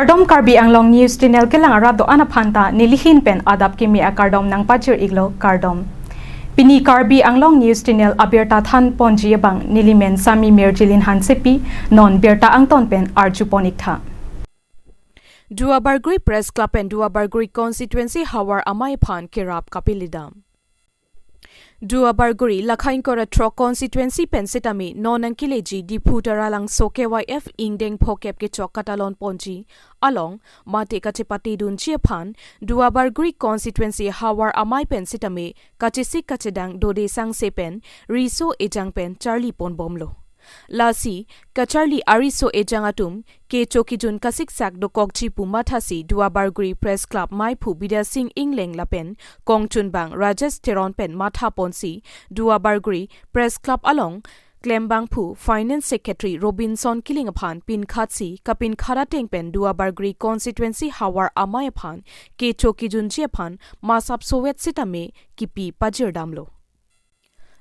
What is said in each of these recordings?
Kardom Karbi Anglong News Channel kelang arab do anaphanta nilihin pen adap kimi a kardom nang pachir iglo kardom. Pini Karbi Anglong News Channel abirta than ponji bang nilimen sami merjilin hansepi non berta angton pen arjuponik tha. Duabargui Press Club and Duabargui Constituency Hawar Amai Phan Kirap Kapilidam. Duabarguri Lakhain Kora Tro Constituency Pensitami Nonang Kileji Diputaralang SOKYF Ingdeng Phokep ke Chok Katalon Ponji along Mate Kachipati Dun Chiaphan Duabarguri Constituency Hawar Amai Pensitami Kachisik Kachedang Dode Sang Sepen Riso Ejang Pen Charlie Ponbomlo Lasi Kacharli Ariso Ejangatum Ke Chokijun Kasiksak Dokokchi Pumathasi Duabarguri Press Club Maipu Bida Sing Ingleng Lapen Kongchunbang Rajesh Teron Pen Matha Ponsi Duabarguri Press Club along Klembangpu Finance Secretary Robinson Kilingaphan Pin Khatsi Kapin Kharateng Pen Duabarguri Constituency Hawar Amayaphan Ke Chokijun Chiaphan Masap Soviet Sitame Kipi Pajir Damlo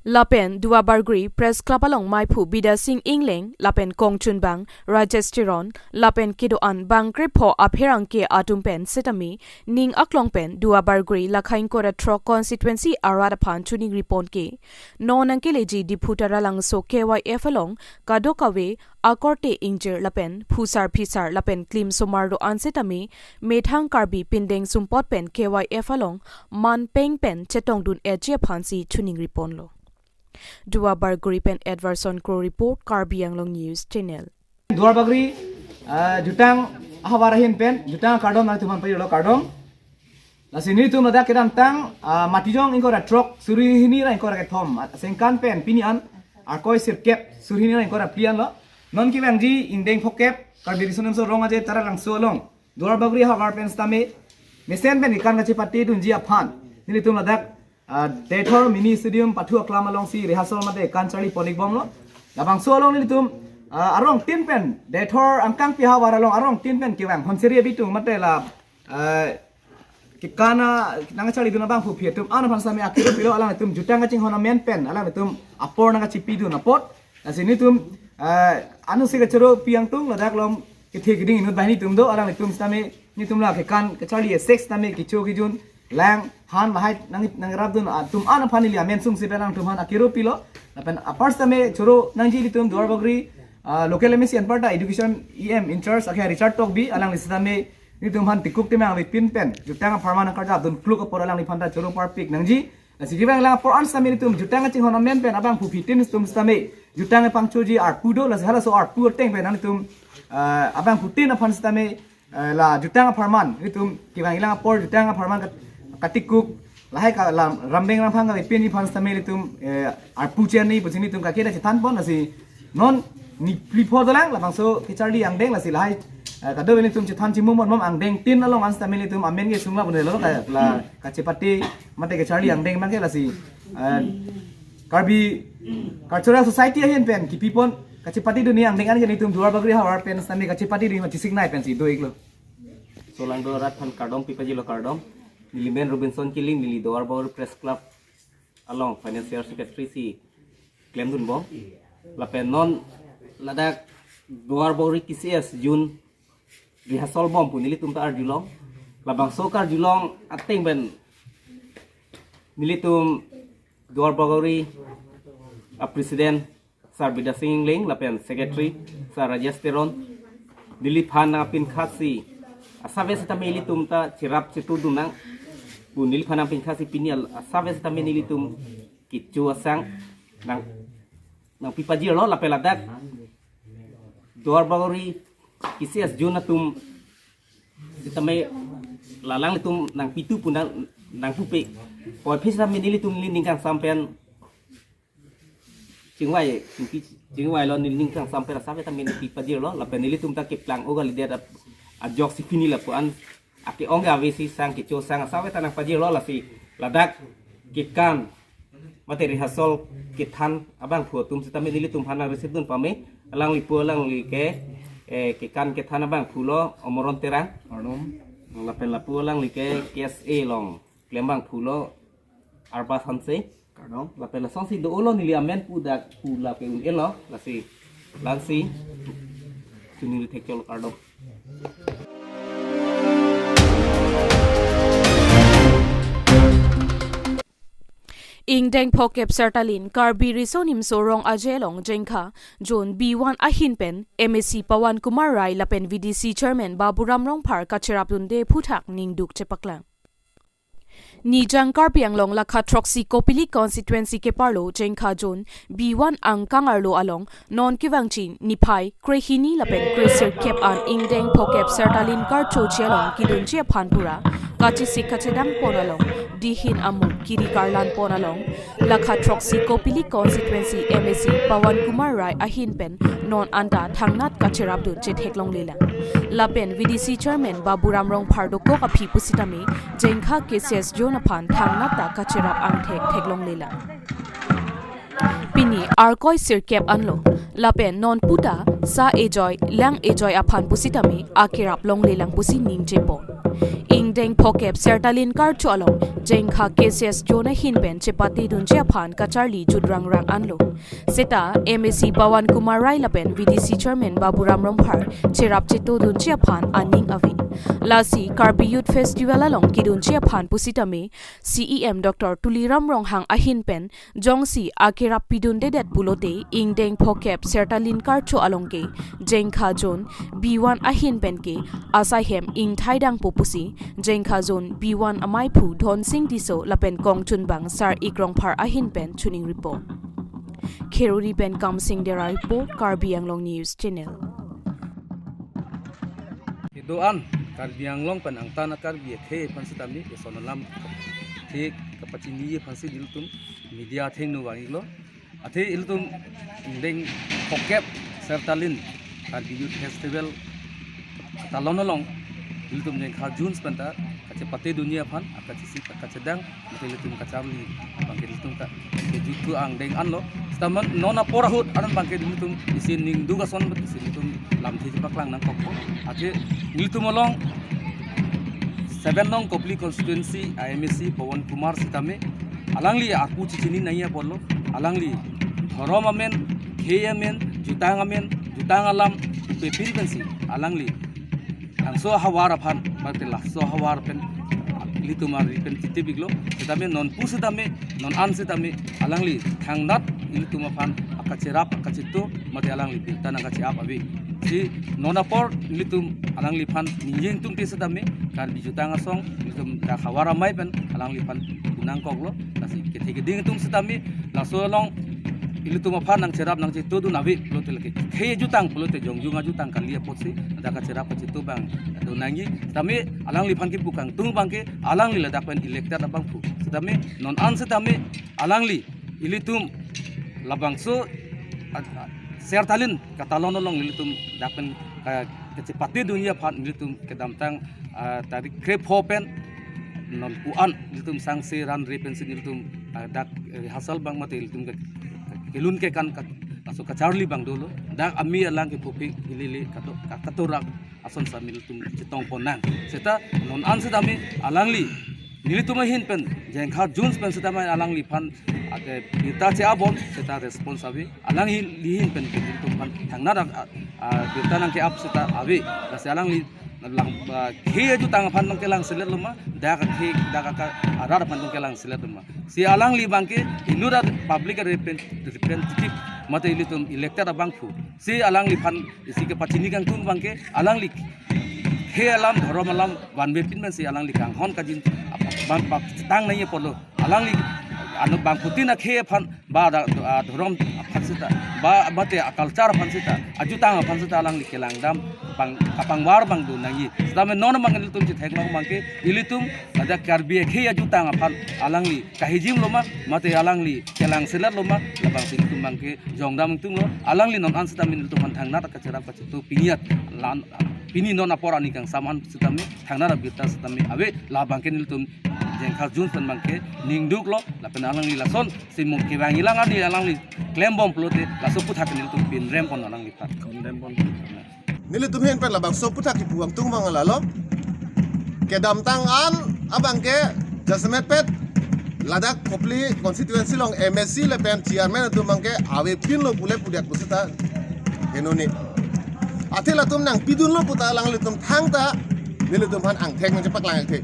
Lapen Duabarguri Press Club along Maipu Bida Sing Ingleng Lapen Kongchunbang Rajesh Teron Lapen Kidoan Bangkrip Ho Apherang Ke Atumpen Sitami Ning Aklong Pen Duabarguri Lakhain Kora Tro Constituency Aradapan Tuning Ripon Ke Nonang Kileji Diputaralang SOKYF along Kadokawe Akorte Injir Lapen Phusar Phisar Lapen Klim Somardo Ansitami Methang Karbi Pindeng Sumpot Pen KYF along Man Peng Pen Chetongdun Ejia Phansi Tuning Ripon Lo Duabarguri Pen Edwardson Crow Report Karbi Anglong News Channel Duabarguri jutang ahawarahin pen jutang kardom na tuman payilo kardom la sini tu mada kedam tang matijong ingkora trok surihini ra ingkora kethom sengkan pen pinian arkoi sirkep surihini ra ingkora plian lo non ki bangji indeng phokep karbi risunam so ronga je tara lang so long Duabarguri hawar pen stame mesen pen ikan kachi pati dunji aphan nili tu mada Detor mini stadium patu aklam along si rehearsal mate kancari ponik bom lo labang so along ni tum arong tin pen Detor angkang piha war along arong tin pen kiwang honseri bitu mate la kikana nang cari duna bang pu tum ana pan sami akhiru pilo alang tum jutang ngacing hona men pen alang tum apor nang cipi du napot asini tum anu si kacero piang tung ladak lom kithe giding inut bahini tum do alang tum sami ni tum la kekan kacari sex tame kicho kijun lang han bahai nang rabdun tum ana panili amen sung sipenang tum han akiro pilo apen apart tame choro nangji tum Duabarguri local MSc and parta education EM in charge akha Richard Tok bi alang lisame ni tum han tikuk temang bi pin pen jutang pharma karja dun pluk por alang ni phanda choro par pik nangji sigibang lang por ans tame tum jutang ching hon amen pen abang pupitin tum stame jutang pangchoji ar pudo la hala so ar pur teng pen nang tum abang putin aphan stame la jutang pharman ni tum kibang ilang por jutang pharman katikuk lahai ka rambeng rampang ka peni fans tameli tum arpuchen ni pusini tum ka keda chitan pon asi non ni plipo dalang la bangso kicharli ang deng la si lahai ka do ni tum chitan chimu mon mom ang deng tin along ans tameli tum amen ge sungla bunde lo ka la ka chepati mate ke charli ang deng man ke la si Karbi cultural society ahin pen ki pipon ka chepati dunia ang deng an ni tum Duabarguri hawar pen stami ka chepati ri ma chisik nai pen si do iglo solang do rat phan kardom pipaji lo kardom Nilimen Robinson Kiling Nili Duabarguri Press Club along Financial Secretary si Klem Dun Bom Lapen non ladak Duabarguri KCS Jun rehearsal bom pun nili tum ta Julong labang sokar Julong ateng ben nili tum Duabarguri President Sar Bida Sing Ingleng Lapen Secretary Sar Rajesh Teron nili phana pin khasi asabe sa tamili tum ta chirap chitudum nang punil phanam pin khasi pinial asabe sa tamili tum kichu asang nang pipaji lo la peladak Duabarguri kisias juna tum sitame lalang tum nang pitu pun nang pupe poi phisa minili tum lining kang sampean jingwai lo lining kang sampean asabe tamili pipaji lo la penili tum ta kiplang ogal dia ajok si fini la puan aki onga visi sang kicho sang sawe tanang paji lo la si ladak kikan materi hasol kithan abang phu tum sitame nili tum hana residun pame alang li pu alang li ke kikan kithan abang phulo omoron terang arnom la pen la pu alang li ke KSA long klembang phulo arba sanse kardom la pen la sansi do lo nili amen pu dak pu la pe un elo la si lansi tunili thekol kardom Ingdeng phokep sertalin karbi risonim sorong ajelong jengkha John B1 ahinpen MSc Pawan Kumar Rai lapen VDC chairman Baburam Rongphar kachiraptunde phuthak ningduk chepaklang Nijang karpiang long lakha troxy kopili constituency ke parlo jengkha John B1 ang kangarlo along non kiwangchin niphai krehini lapen kreser kep an ingdeng phokep sertalin kar chochialong kidun che phanpura kachi sikhachedang ponalong dihin amu kiri karlan ponalong lakha troxy kopili constituency MSc Pawan Kumar Rai ahinpen non anta thangnat kachirapdun che theklong lela lapen VDC chairman Baburam Rongphar doko kaphi pusitami jengkha cases Jonaphan thangnata kachirap ang theklong lela Pini arkoi sirkep anlo lapen non puta sa ejoy lang ejoy aphan pusitami akirap long lelang pusi ningjepo ingdeng phokep sertalin kar cholong jengkha cases jona hinben chepati dun chephan kacharli judrang anlo seta MSc Pawan Kumar Rai lapen VDC chairman Baburam Rongphar cherap cheto dun chephan aning avi lasi karbi youth festival along kidun chephan pusitami CEM Dr Tuliram Ronghang ahinpen jongsi akirap pidun dedet bulote ingdeng phokep sertalin kar cho alongke jengkha zone B1 ahinpen ke asahem ing thaidang popusi jengkha zone B1 amai phu Dhon Singh Diso lapen kong chunbang sar ikrong phar ahinpen tuning report Kheruri pen kam sing dera report Karbi Anglong News Channel Doan Karbi Anglong pen ang tanah Karbi khe pansitami sonalam the kapacini pansi diltum media thing no wangilo ate iltum ingdeng phokep sertalin Karbi Youth Festival talonalong iltum jengkha June spenta kace pate dunia phan akacisi kacedang iltum kacharli bangke iltum ka jutu ang deng anlo staman nona porahut anan bangke iltum isin ning duga son isin iltum lam thi paklang nang kokko ate iltum along 7 nong Kopli constituency IMSc Pawan Kumar sitame alangli aku cicini naiya pollo alangli thorom amen kheyamen jutang alam pepil pensi alangli angso hawar aphan batela so hawar pen litumar pen titibiglo sitame non pusitame non ansitame alangli thangnat ilitum aphan akacherap akachito mate alangli pintan akachiap abi si nonapor litum alangli phan ninjeng tum tisatame Karbi jutang asong litum da hawara mai pen alangli phan kunang koklo lasi kethigeding tum sitame laso long ilitum aphan nang cerap nang chito du nabi lote leke khe jutang lote jongjunga jutang kalia potsi da ka cerap chito bang do nangi tame alangli phan ki bukang tung bangke alangli ladak pen elected abang pu sitame non an sitame alangli ilitum labangso sertalin katalonolong ilitum dapen kecepati dunia phan ilitum kedamtang tarik krep hopen non puan ilitum sangse ran repensin ilitum dak hasal bang mate ilitum kelun ke kan masuk ke Charlie bang dulu dak ami alang ke pupi ilili katorak ason samil tum citong ponang seta non an sedami alangli nilitum hin pen jengkha June pen sedami alangli phan ake bita che abon seta responsabi alangli lihin pen nilitum pan thangna bita nang ke ap seta abi las alangli lang khe ju tang phan nang kelang selet luma dak khe dak ka arar phan nang kelang selet luma si alangli bangke inura public representative mate ilitum elected abang fu si alangli phan isi ke pachini kang tum bangke alangli khe alam dharom alam banbe pin men si alangli kang hon kajin bang tang nai polo alangli anu bang putina khe phan ba dharom phansita ba mate culture phansita ajutang phansita alangli kelang dam bang kapang war bang du nangi sedame non bang ilitum ci theklong bangke ilitum ada Karbi khe ajutang phan alangli kahijim loma mate alangli kelang selat loma labang ilitum bangke jongdam tung lo alangli non ansita min ilitum phan thangna ka cerap ka citu piniat lan pini non aporani kang saman sitame thangna bita sitame abe la bangke ilitum jengkha June pen bangke ningduk lo lapen alangli lason simum ke bang ilang ani alangli klembom plote laso puthak ilitum pin rem pon alangli phat rem pon nilitum hen pen labang so puthak ki puang tung bang lalo ke dam tang an abang ke jasmet pet ladak Kopli constituency long MSc le pen chairman tu bangke awe pin lo pule pudiak pusita henoni athela tum nang pidun lo puta lang litum thang ta nilitum han ang thek nang cepak lang the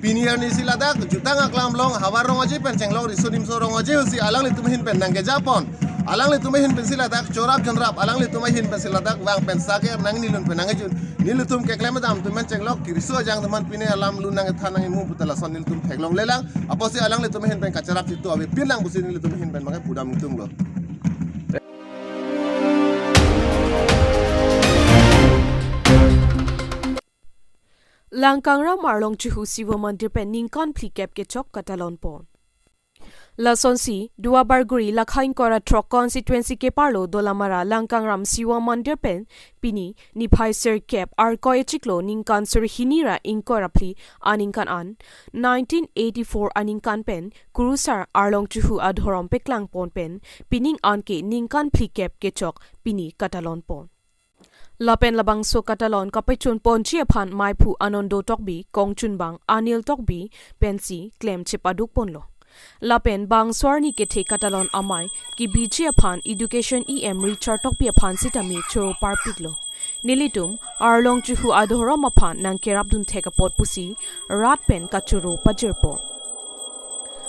pinier ni si ladak jutang aklam long hawarong aji pen cenglong risunim sorong aji si alang li tumahin pen nang ke Japon alang li tumahin pen si ladak corak kenrap alang li tumahin pen si ladak wang pen sager nang nilun pen nang ajun nilutum ke klem dam tumen cenglong kiriso jang teman pine alam lu nang thanang imu putala son nilutum theglong lelang apo si alang li tumahin pen kacarap situ abe pinang busi nilutum hin pen makai pudam tung lo Langkang ra marlong chuhu siwa mandir pen ningkan plikep ke chok katalon pon. Lason si, dua barguri lakhain kora trok constituency ke parlo dolamara langkang ram siwa mandir pen, pini ni phai sir kep arkoy chiklo ningkan sur hinira inkora pli aningkan an, 1984 aningkan pen, kurusar arlong chuhu adhorom peklang pon pen, pining anke ningkan plikep ke chok pini katalon pon. Lapen labang so katalon kapaichun pon chia phan maipu anondo tokbi kongchun bang anil tokbi pensi claim chipaduk ponlo. Lapen bang swarni ke the katalon amai ki bichia phan education em richard tokbi phan sitami choro parpiklo. Nilitum arlong chuhu adhora maphan nang kerabdun theka pot pusi rat pen kachuro pajirpo.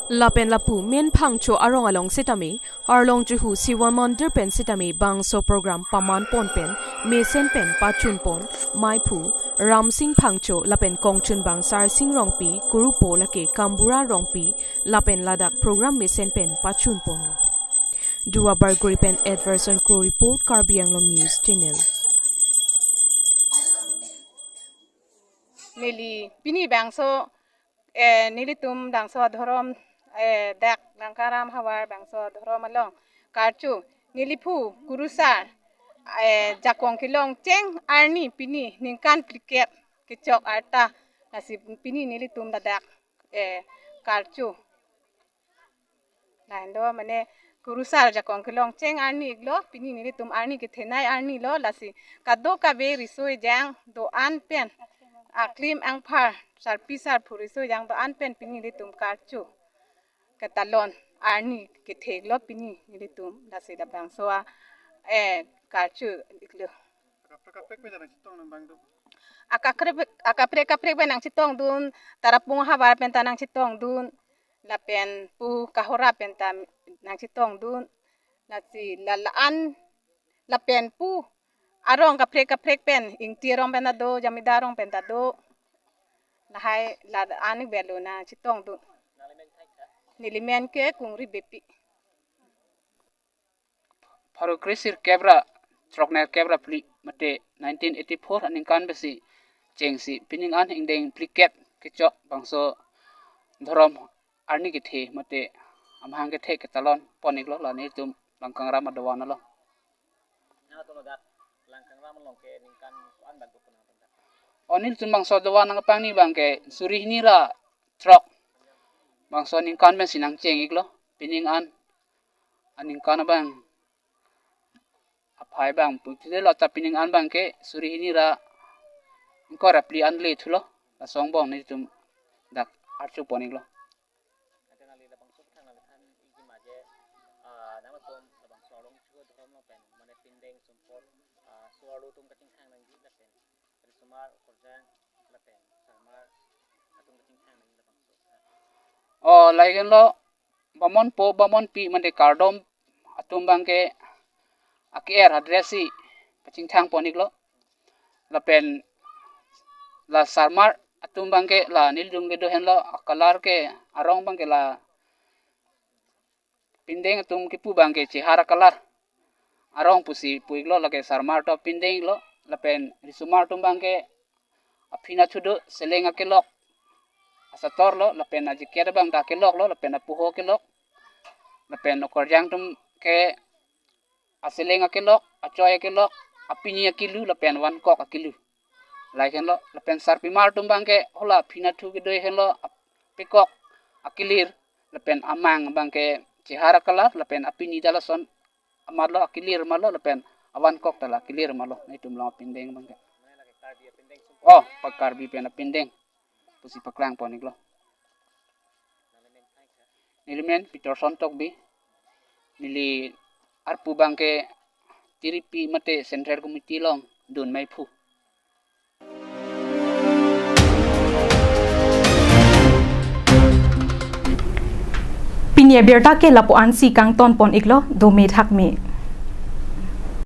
Lapen lapu men phang cho arong along sitami arlong chuhu siwan mandir pen sitami bang so program paman pon pen mesen pen pachun pon maipu ram sing phang cho lapen kongchun bang sar sing rongpi kurupo lake kambura rongpi lapen ladak program mesen pen pachun pon lo dua barguri pen adverson crew report Karbi Anglong News Channel nili pini bangso nili tum dangso dhorom dak langkaram hawar bangso dhorom along karchu nili phu kurusar jakong kilong cheng arni pini ningkan kriket kicok arta nasi pini nili tum dadak karchu laindo mane kurusar jakong kilong cheng arni iglo pini nili tum arni kithenai arni lo lasi kado kabe risoi jang do an pen aklim ang par sarpisar puriso yang do an pen pini litum karchu katalon arni kitheglo pini litum lasi da bangsoa karchu iklo akaprek benang chitong dun tarapung habar pen tanang chitong dun lapen pu kahora pen tam nang chitong dun lasi lalaan lapen pu arong kaprek pen ing tirong pen do jamidarong pen do lahai la anik belo na chitong du nilimen ke kungri bepi Paru krisir kebra trokner kebra pli mate 1984 aning kan besi chengsi pining an ingdeng plikep kechok bangso dhorom arni kithe mate amhang ke the ketalon poniklo la ni tum langkang ram adawana lo onil tun bangso dawa nang pang ni bangke suri nira trok bangso ning kan ben sinang cheng iglo pining an aning kan bang apai bang putile lo ta pining an bangke suri nira ko rapli an le thulo la song bong ni tum dak archu poniglo laigen lo bamon po bamon pi mande kardom atum bangke aker adresi paching thang ponik lo la pen la sarmar atum bangke la nildung gedo hen lo kalar ke arong bangke la pindeng atum ki pu bangke chihara kalar arong pusi puiglo la ke sarmar to pindeng lo la pen risumar tum bangke apina chudo selenga ke lo asator lo la pen aji kera bang da ke lok lo la pen apuho ke lok la pen okorjang tum ke aselenga ke lok acoya ke lok apini akilu la pen wan kok akilu lai hen lo la pen sarpi mar tum bang ke hola phina thu ke doi hen lo pikok akilir la pen amang bang ke chihara kalar la pen apini dala son amar lo akilir malo la pen awan kok tala akilir malo nei tum lo pindeng bang ke pakar bi pen pindeng pusi paklang ponik lo nilimen Peterson tok bi nili arpu bangke tiripi mate central committee long dun mai phu ye berta ke lapuan si kang ton pon iklo do me thak me